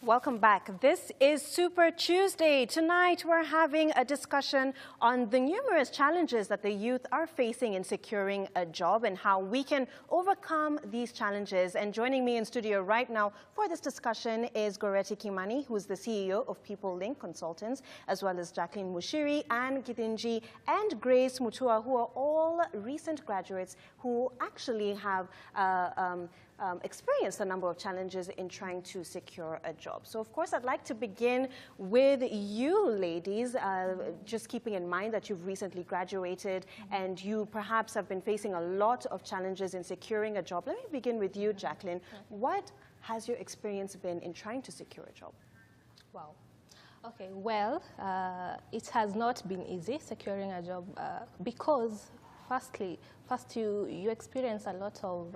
Welcome back. This is Super Tuesday. Tonight, we're having a discussion on the numerous challenges that the youth are facing in securing a job and how we can overcome these challenges. And joining me in studio right now for this discussion is GORETTI KIMANI, who's the CEO of Peoplelink Consultants, as well as Jacqueline Mushiri, Anne Githinji, and Grace Mutua, who are all recent graduates who actually have experienced a number of challenges in trying to secure a job. So, of course, I'd like to begin with you, ladies, just keeping in mind that you've recently graduated and you perhaps have been facing a lot of challenges in securing a job. Let me begin with you, Jacqueline. What has your experience been in trying to secure a job? Wow. Okay, well, it has not been easy securing a job because, first you experience a lot of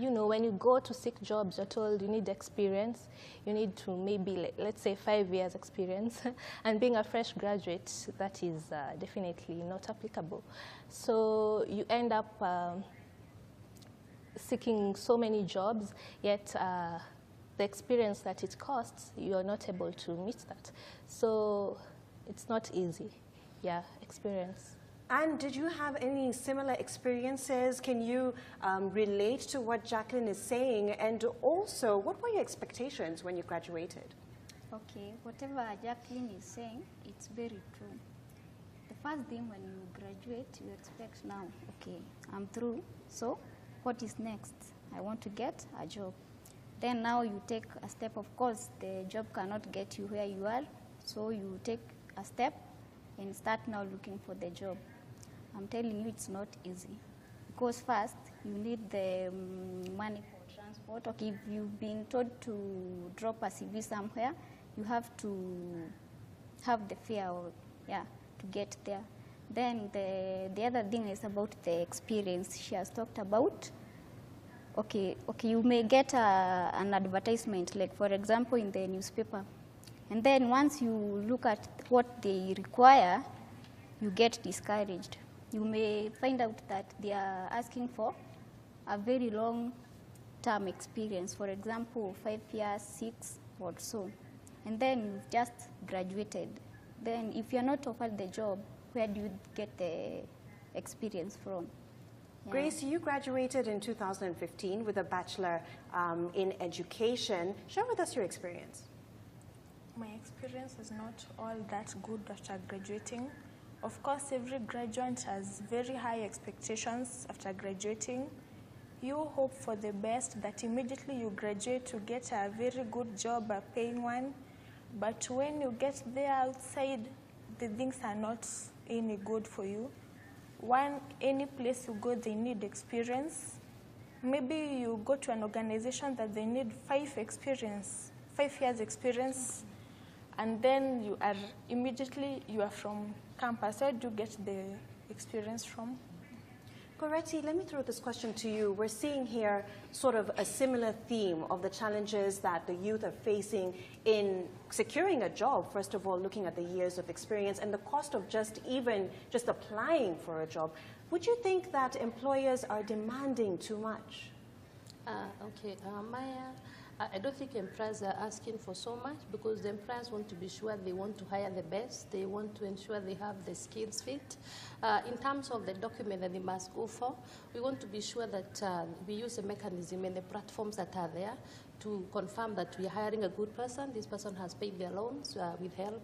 you know, when you go to seek jobs, you're told you need experience. You need to maybe, let's say, 5 years experience. And being a fresh graduate, that is definitely not applicable. So you end up seeking so many jobs, yet the experience that it costs, you're not able to meet that. So it's not easy, yeah, experience. And did you have any similar experiences? Can you relate to what Jacqueline is saying? And also, what were your expectations when you graduated? Okay, whatever Jacqueline is saying, it's very true. The first thing when you graduate, you expect now, okay, I'm through, so what is next? I want to get a job. Then now you take a step. Of course, the job cannot get you where you are, so you take a step and start now looking for the job. I'm telling you, it's not easy. Because first, you need the money for transport. Okay, if you've been told to drop a CV somewhere, you have to have the fare, to get there. Then the other thing is about the experience she has talked about. Okay, you may get an advertisement, like for example in the newspaper. And then once you look at what they require, you get discouraged. You may find out that they are asking for a very long-term experience, for example, 5 years, 6 or so. And then you've just graduated. Then if you're not offered the job, where do you get the experience from? Yeah. Grace, you graduated in 2015 with a bachelor in education. Share with us your experience. My experience is not all that good after graduating. Of course, every graduate has very high expectations after graduating. You hope for the best, that immediately you graduate to get a very good job, a paying one. But when you get there outside, the things are not any good for you. Any place you go, they need experience. Maybe you go to an organization that they need 5 years experience. And then you are immediately, you are from campus. Where do you get the experience from? GORETTI, let me throw this question to you. We're seeing here sort of a similar theme of the challenges that the youth are facing in securing a job. First of all, looking at the years of experience and the cost of just applying for a job. Would you think that employers are demanding too much? Maya, I don't think employers are asking for so much, because the employers want to be sure they want to hire the best. They want to ensure they have the skills fit. In terms of the document that they must go for, we want to be sure that we use a mechanism and the platforms that are there to confirm that we are hiring a good person. This person has paid their loans with help.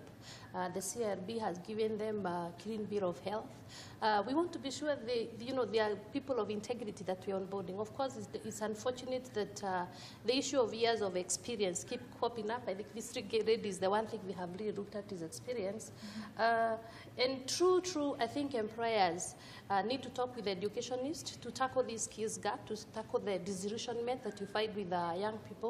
The CRB has given them a clean bill of health. We want to be sure they are people of integrity that we are onboarding. Of course, it's unfortunate that the issue of years of experience keep popping up. I think this grade is the one thing we have really looked at is experience. And true, I think employers need to talk with the educationists to tackle these skills gap, to tackle the disillusionment that you find with young people,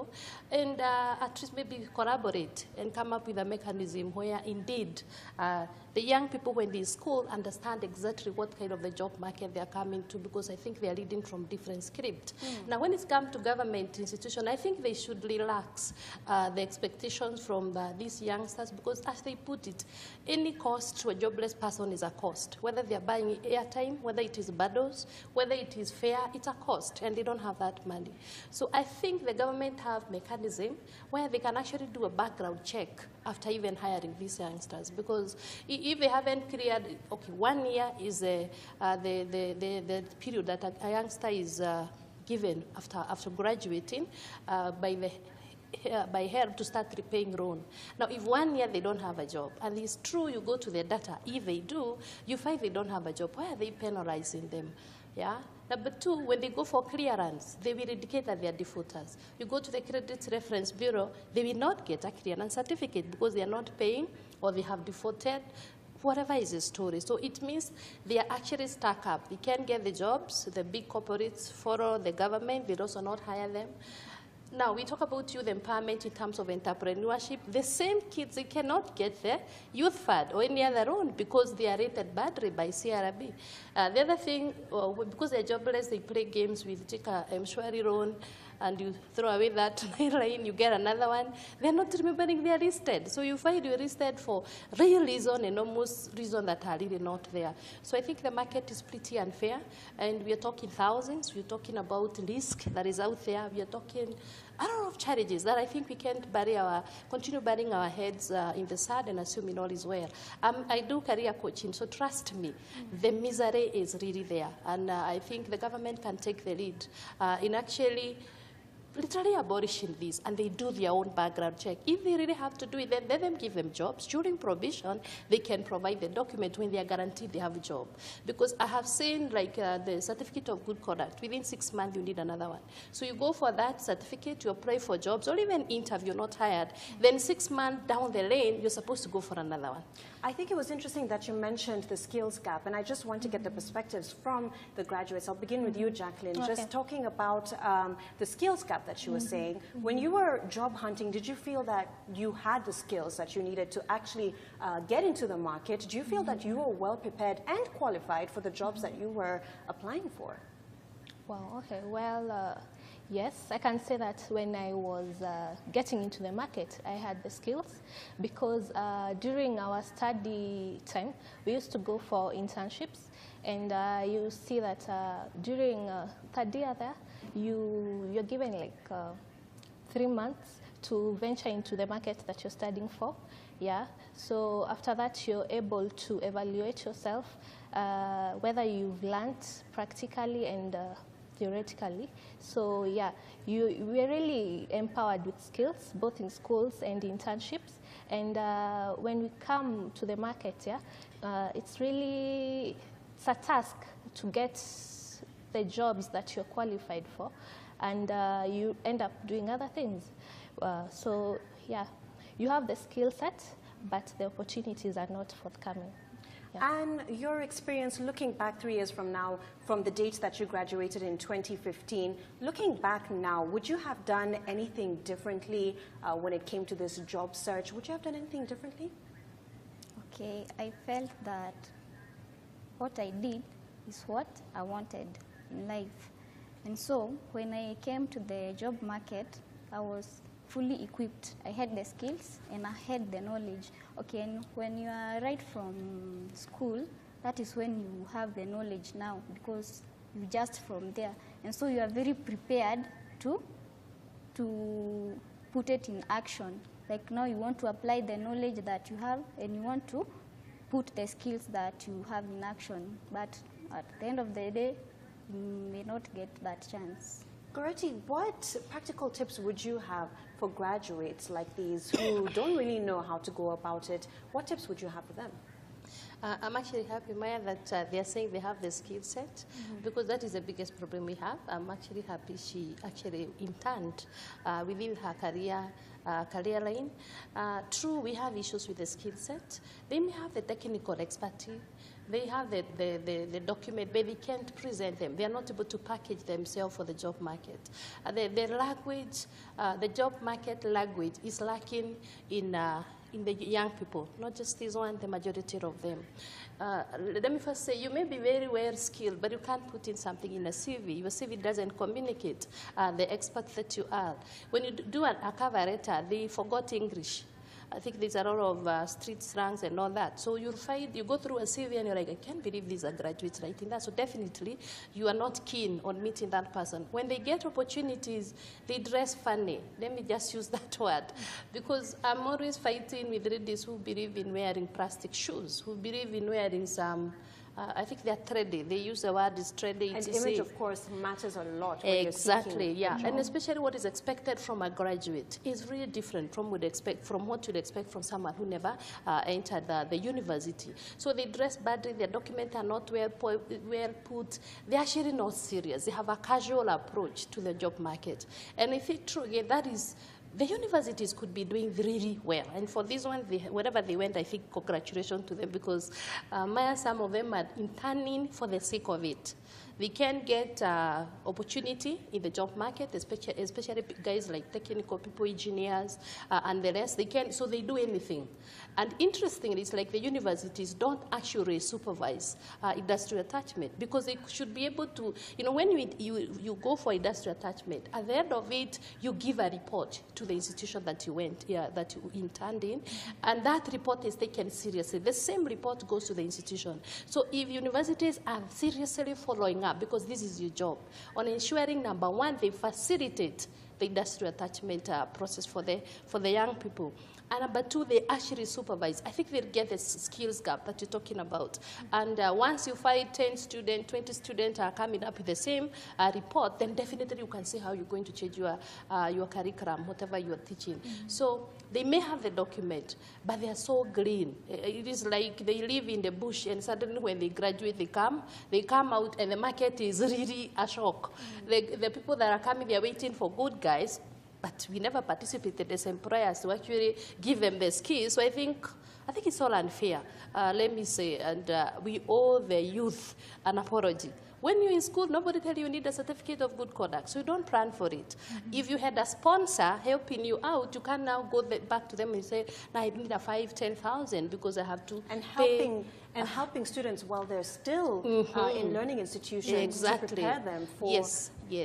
and at least maybe collaborate and come up with a mechanism where indeed the young people, when they school, understand exactly what kind of the job market they are coming to, because I think they are reading from different script. Now, when it's come to government institutions, I think they should relax the expectations from these youngsters, because as they put it, any cost to a jobless person is a cost. Whether they are buying airtime, whether it is bundles, whether it is fare, it's a cost, and they don't have that money. So I think the government have mechanism where they can actually do a background check after even hiring these youngsters. Because if they haven't cleared, okay, 1 year is the period that a youngster is given after graduating by help to start repaying loan. Now, if 1 year they don't have a job, and it's true, you go to the data, if they do, you find they don't have a job, why are they penalizing them? Yeah. Number two, when they go for clearance, they will indicate that they are defaulters. You go to the Credit Reference Bureau, they will not get a clearance certificate because they are not paying or they have defaulted, whatever is the story. So it means they are actually stuck up. They can't get the jobs. The big corporates follow the government. They also not hire them. Now, we talk about youth empowerment in terms of entrepreneurship. The same kids, they cannot get their youth fund or any other loan because they are rated badly by CRB. The other thing, because they're jobless, they play games with take a Mshwari loan, and you throw away that line, you get another one. They're not remembering they're listed. So you find you're listed for real reason and almost reason that are really not there. So I think the market is pretty unfair, and we are talking thousands. We're talking about risk that is out there. We are talking a lot of challenges that I think we can't continue burying our heads in the sand and assuming all is well. I do career coaching, so trust me, the misery is really there. And I think the government can take the lead in actually literally abolishing this, and they do their own background check. If they really have to do it, then let them give them jobs. During probation, they can provide the document when they are guaranteed they have a job. Because I have seen like the certificate of good conduct, within 6 months you need another one. So you go for that certificate, you apply for jobs, or even interview, not hired. Then 6 months down the lane, you're supposed to go for another one. I think it was interesting that you mentioned the skills gap, and I just want to get the perspectives from the graduates. I'll begin with you, Jacqueline, Okay. just talking about the skills gap that you were saying. When you were job hunting, did you feel that you had the skills that you needed to actually get into the market? Do you feel that you were well prepared and qualified for the jobs that you were applying for? Well, okay. Well, yes, I can say that when I was getting into the market, I had the skills because during our study time, we used to go for internships, and you see that during third year there, you're given like 3 months to venture into the market that you're studying for. Yeah. So after that, you're able to evaluate yourself, whether you've learned practically and theoretically. So yeah, we're really empowered with skills, both in schools and internships. And when we come to the market, yeah, it's a task to get the jobs that you're qualified for, and you end up doing other things. So yeah, you have the skill set, but the opportunities are not forthcoming. Yeah. And your experience looking back 3 years from now, from the date that you graduated in 2015, looking back now, would you have done anything differently when it came to this job search? Would you have done anything differently? Okay, I felt that what I did is what I wanted in life. And so when I came to the job market, I was fully equipped. I had the skills and I had the knowledge. Okay, and when you are right from school, that is when you have the knowledge now, because you just from there. And so you are very prepared to put it in action. Like now you want to apply the knowledge that you have, and you want to put the skills that you have in action. But at the end of the day, you may not get that chance. Goretti, what practical tips would you have for graduates like these who don't really know how to go about it? What tips would you have for them? I'm actually happy, Maya, that they are saying they have the skill set, because that is the biggest problem we have. I'm actually happy she actually interned within her career line. True, we have issues with the skill set. They may have the technical expertise. They have the document, but they can't present them. They are not able to package themselves for the job market. The language, the job market language is lacking in the young people, not just this one, the majority of them. Let me first say, you may be very well skilled, but you can't put in something in a CV. Your CV doesn't communicate the expert that you are. When you do a cover letter, they forgot English. I think there's a lot of street slangs and all that. So you'll find, you go through a CV and you're like, I can't believe these are graduates writing that. So definitely, you are not keen on meeting that person. When they get opportunities, they dress funny. Let me just use that word. Because I'm always fighting with ladies who believe in wearing plastic shoes, who believe in wearing some, I think they're trendy. They use the word is trendy. And image, of course, matters a lot. Exactly, yeah. And especially what is expected from a graduate is really different from what you'd expect from someone who never entered the university. So they dress badly, their documents are not well put. They're actually not serious. They have a casual approach to the job market. And I think, true, again, that is, the universities could be doing really well. And for this one, wherever they went, I think congratulations to them, because some of them are interning for the sake of it. They can get opportunity in the job market, especially guys like technical people, engineers, and the rest. They can, so they do anything. And interestingly, it's like the universities don't actually supervise industrial attachment, because they should be able to, you know, when you go for industrial attachment, at the end of it, you give a report to the institution that you went, that you interned in, and that report is taken seriously. The same report goes to the institution. So if universities are seriously following up, because this is your job, on ensuring, number one, they facilitate the industrial attachment process for the young people. And number two, they actually supervise. I think they'll get the skills gap that you're talking about. And once you find 10 students, 20 students are coming up with the same report, then definitely you can see how you're going to change your curriculum, whatever you're teaching. So they may have the document, but they are so green. It is like they live in the bush, and suddenly when they graduate, they come out, and the market is really a shock. The people that are coming, they're waiting for good guys, but we never participated as employers to actually give them the skills. So I think it's all unfair, let me say, and we owe the youth an apology. When you're in school, nobody tells you need a certificate of good conduct, so you don't plan for it. If you had a sponsor helping you out, you can now go back to them and say, no, I need a 5,000, 10,000 because I have to pay. And helping students while they're still in learning institutions to prepare them for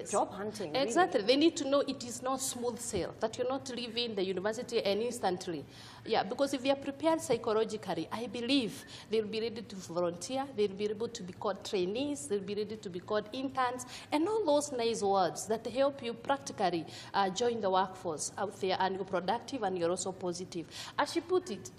job hunting. Exactly. Really. They need to know it is not smooth sail, that you're not leaving the university and instantly. Yeah, because if they are prepared psychologically, I believe they'll be ready to volunteer, they'll be able to be called trainees, they'll be ready to be called interns, and all those nice words that help you practically join the workforce out there, and you're productive and you're also positive. As she put it,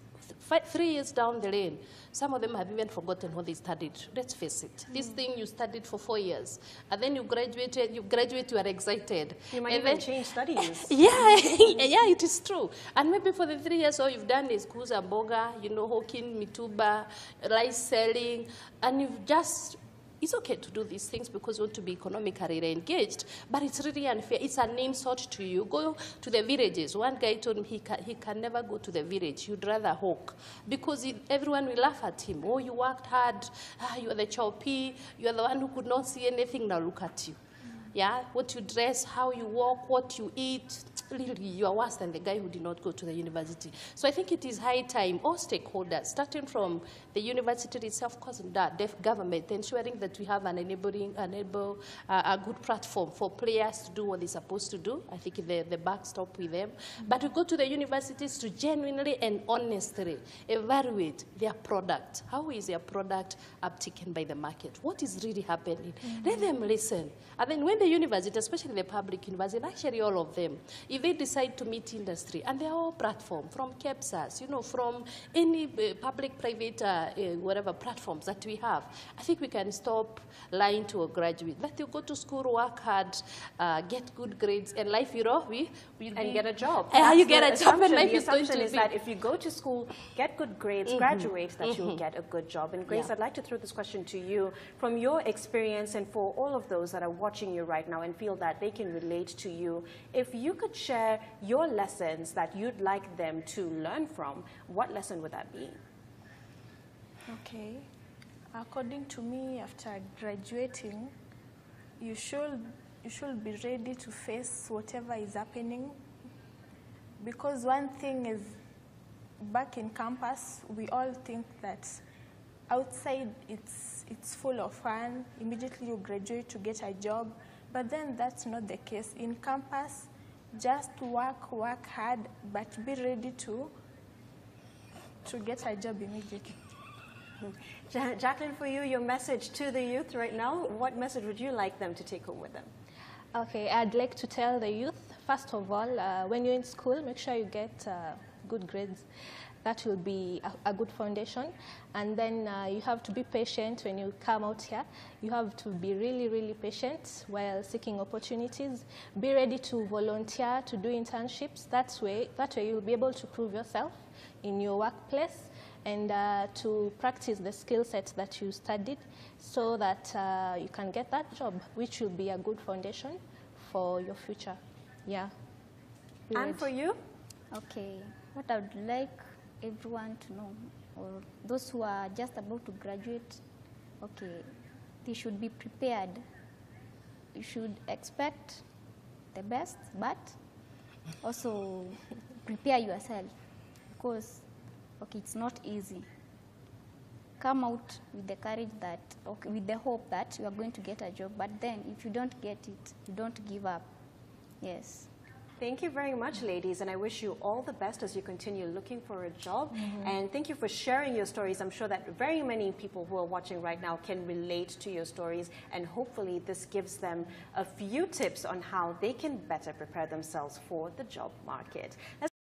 3 years down the lane, some of them have even forgotten what they studied. Let's face it. This thing you studied for 4 years, and then you graduate, you are excited. You might even change studies. Yeah, it is true. And maybe for the 3 years, all you've done is kuza boga, hawking, mituba, rice selling, and you've just... It's okay to do these things because you want to be economically engaged, but it's really unfair. It's an insult to you. Go to the villages. One guy told me he can never go to the village. He'd rather hawk because everyone will laugh at him. Oh, you worked hard. You are the choppy. You are the one who could not see anything. Now look at you. Yeah, what you dress, how you walk, what you eat, really, you are worse than the guy who did not go to the university. So I think it is high time, all stakeholders, starting from the university itself, of course, the government, ensuring that we have a good platform for players to do what they're supposed to do. I think the backstop with them. But we go to the universities to genuinely and honestly evaluate their product. How is their product uptaken by the market? What is really happening? Let them listen. And then when the university, especially the public university, actually all of them, if they decide to meet industry, and they're all platform, from KEPSAS, from any public, private, whatever platforms that we have, I think we can stop lying to a graduate. That you go to school, work hard, get good grades, and life, and get a job. You get a job, and life the is going to assumption is be. that if you go to school, get good grades, graduate, that you'll get a good job. And Grace, I'd like to throw this question to you. From your experience, and for all of those that are watching you right now and feel that they can relate to you, if you could share your lessons that you'd like them to learn from, what lesson would that be? Okay. According to me, after graduating, you should be ready to face whatever is happening, because one thing is, back in campus, we all think that outside it's full of fun. Immediately you graduate to get a job, but then that's not the case. In campus, just work hard, but be ready to to get a job immediately. Jacqueline, for you, your message to the youth right now, what message would you like them to take home with them? Okay, I'd like to tell the youth, first of all, when you're in school, make sure you get good grades. That will be a good foundation. And then you have to be patient when you come out here. You have to be really, really patient while seeking opportunities. Be ready to volunteer, to do internships. That way you'll be able to prove yourself in your workplace and to practice the skill set that you studied so that you can get that job, which will be a good foundation for your future. Yeah. And for you? Okay, what I would like everyone to know, or those who are just about to graduate, okay, they should be prepared. You should expect the best, but also prepare yourself because, okay, it's not easy. Come out with the courage that, okay, with the hope that you are going to get a job, but then if you don't get it, you don't give up. Yes. Thank you very much, ladies, and I wish you all the best as you continue looking for a job. And thank you for sharing your stories. I'm sure that very many people who are watching right now can relate to your stories, and hopefully this gives them a few tips on how they can better prepare themselves for the job market.